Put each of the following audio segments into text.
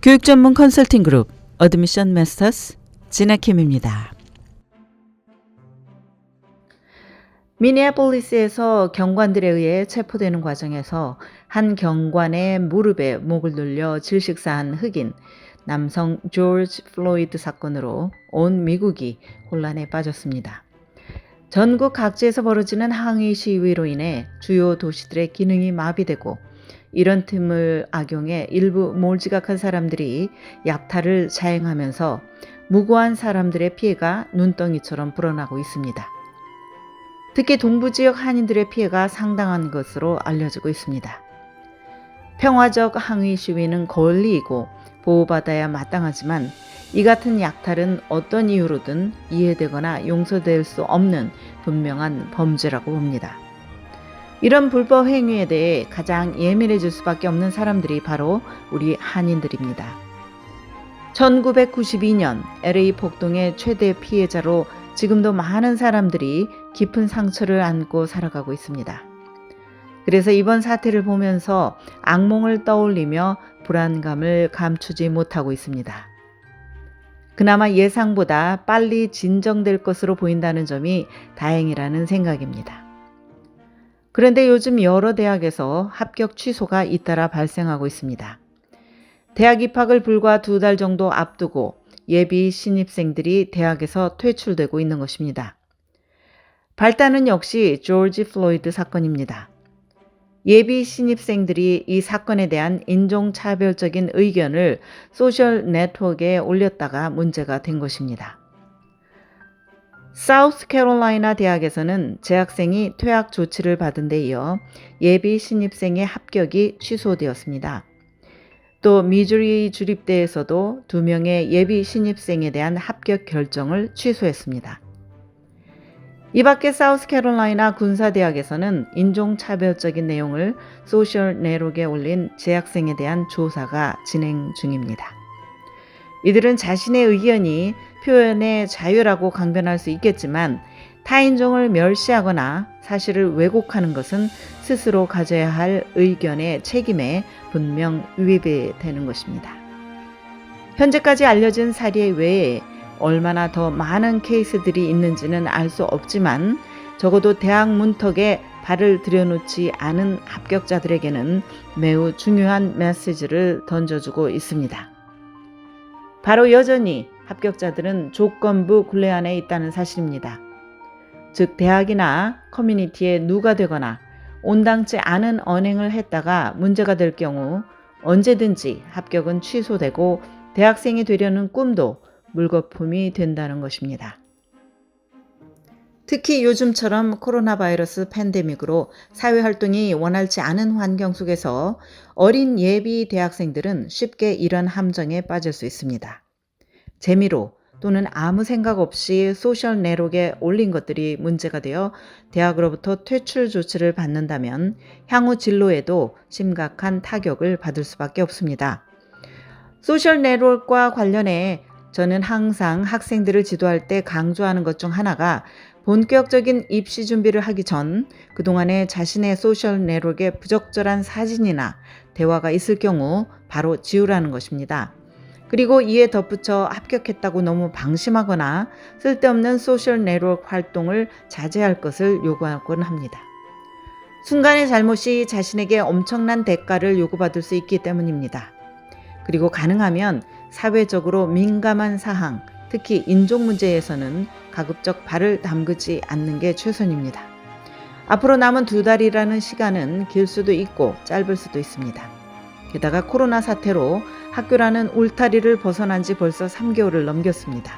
교육 전문 컨설팅 그룹 어드미션 마스터스 진아킴입니다. 미니애폴리스에서 경관들에 의해 체포되는 과정에서 한 경관의 무릎에 목을 눌려 질식사한 흑인 남성 조지 플로이드 사건으로 온 미국이 혼란에 빠졌습니다. 전국 각지에서 벌어지는 항의 시위로 인해 주요 도시들의 기능이 마비되고 이런 틈을 악용해 일부 몰지각한 사람들이 약탈을 자행하면서 무고한 사람들의 피해가 눈덩이처럼 불어나고 있습니다. 특히 동부지역 한인들의 피해가 상당한 것으로 알려지고 있습니다. 평화적 항의 시위는 권리이고 보호받아야 마땅하지만 이 같은 약탈은 어떤 이유로든 이해되거나 용서될 수 없는 분명한 범죄라고 봅니다. 이런 불법 행위에 대해 가장 예민해질 수밖에 없는 사람들이 바로 우리 한인들입니다. 1992년 LA 폭동의 최대 피해자로 지금도 많은 사람들이 깊은 상처를 안고 살아가고 있습니다. 그래서 이번 사태를 보면서 악몽을 떠올리며 불안감을 감추지 못하고 있습니다. 그나마 예상보다 빨리 진정될 것으로 보인다는 점이 다행이라는 생각입니다. 그런데 요즘 여러 대학에서 합격 취소가 잇따라 발생하고 있습니다. 대학 입학을 불과 2달 정도 앞두고 예비 신입생들이 대학에서 퇴출되고 있는 것입니다. 발단은 역시 조지 플로이드 사건입니다. 예비 신입생들이 이 사건에 대한 인종차별적인 의견을 소셜 네트워크에 올렸다가 문제가 된 것입니다. 사우스캐롤라이나 대학에서는 재학생이 퇴학 조치를 받은 데 이어 예비 신입생의 합격이 취소되었습니다. 또 미주리 주립대에서도 2명의 예비 신입생에 대한 합격 결정을 취소했습니다. 이 밖에 사우스캐롤라이나 군사대학에서는 인종차별적인 내용을 소셜 네트워크에 올린 재학생에 대한 조사가 진행 중입니다. 이들은 자신의 의견이 표현의 자유라고 강변할 수 있겠지만 타인종을 멸시하거나 사실을 왜곡하는 것은 스스로 가져야 할 의견의 책임에 분명 위배되는 것입니다. 현재까지 알려진 사례 외에 얼마나 더 많은 케이스들이 있는지는 알 수 없지만 적어도 대학 문턱에 발을 들여놓지 않은 합격자들에게는 매우 중요한 메시지를 던져주고 있습니다. 바로 여전히 합격자들은 조건부 굴레 안에 있다는 사실입니다. 즉 대학이나 커뮤니티에 누가 되거나 온당치 않은 언행을 했다가 문제가 될 경우 언제든지 합격은 취소되고 대학생이 되려는 꿈도 물거품이 된다는 것입니다. 특히 요즘처럼 코로나 바이러스 팬데믹으로 사회활동이 원활치 않은 환경 속에서 어린 예비 대학생들은 쉽게 이런 함정에 빠질 수 있습니다. 재미로 또는 아무 생각 없이 소셜 네트워크에 올린 것들이 문제가 되어 대학으로부터 퇴출 조치를 받는다면 향후 진로에도 심각한 타격을 받을 수밖에 없습니다. 소셜 네트워크와 관련해 저는 항상 학생들을 지도할 때 강조하는 것 중 하나가 본격적인 입시 준비를 하기 전 그동안에 자신의 소셜 네트워크에 부적절한 사진이나 대화가 있을 경우 바로 지우라는 것입니다. 그리고 이에 덧붙여 합격했다고 너무 방심하거나 쓸데없는 소셜 네트워크 활동을 자제할 것을 요구하곤 합니다. 순간의 잘못이 자신에게 엄청난 대가를 요구받을 수 있기 때문입니다. 그리고 가능하면 사회적으로 민감한 사항, 특히 인종 문제에서는 가급적 발을 담그지 않는 게 최선입니다. 앞으로 남은 2달이라는 시간은 길 수도 있고 짧을 수도 있습니다. 게다가 코로나 사태로 학교라는 울타리를 벗어난 지 벌써 3개월을 넘겼습니다.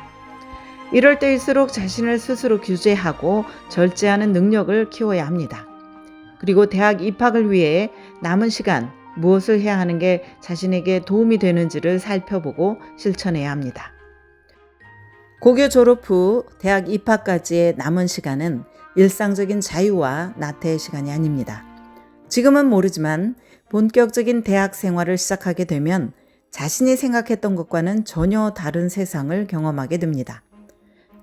이럴 때일수록 자신을 스스로 규제하고 절제하는 능력을 키워야 합니다. 그리고 대학 입학을 위해 남은 시간 무엇을 해야 하는 게 자신에게 도움이 되는지를 살펴보고 실천해야 합니다. 고교 졸업 후 대학 입학까지의 남은 시간은 일상적인 자유와 나태의 시간이 아닙니다. 지금은 모르지만 본격적인 대학 생활을 시작하게 되면 자신이 생각했던 것과는 전혀 다른 세상을 경험하게 됩니다.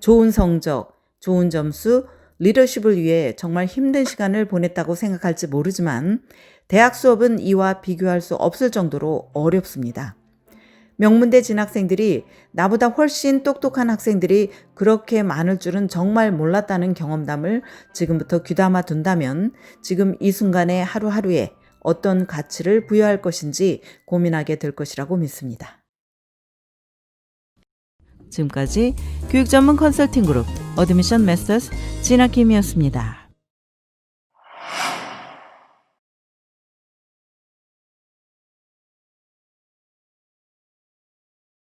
좋은 성적, 좋은 점수, 리더십을 위해 정말 힘든 시간을 보냈다고 생각할지 모르지만 대학 수업은 이와 비교할 수 없을 정도로 어렵습니다. 명문대 진학생들이 나보다 훨씬 똑똑한 학생들이 그렇게 많을 줄은 정말 몰랐다는 경험담을 지금부터 귀담아 둔다면 지금 이 순간의 하루하루에 어떤 가치를 부여할 것인지 고민하게 될 것이라고 믿습니다. 지금까지 교육 전문 컨설팅 그룹 어드미션 메서스 진학킴이었습니다.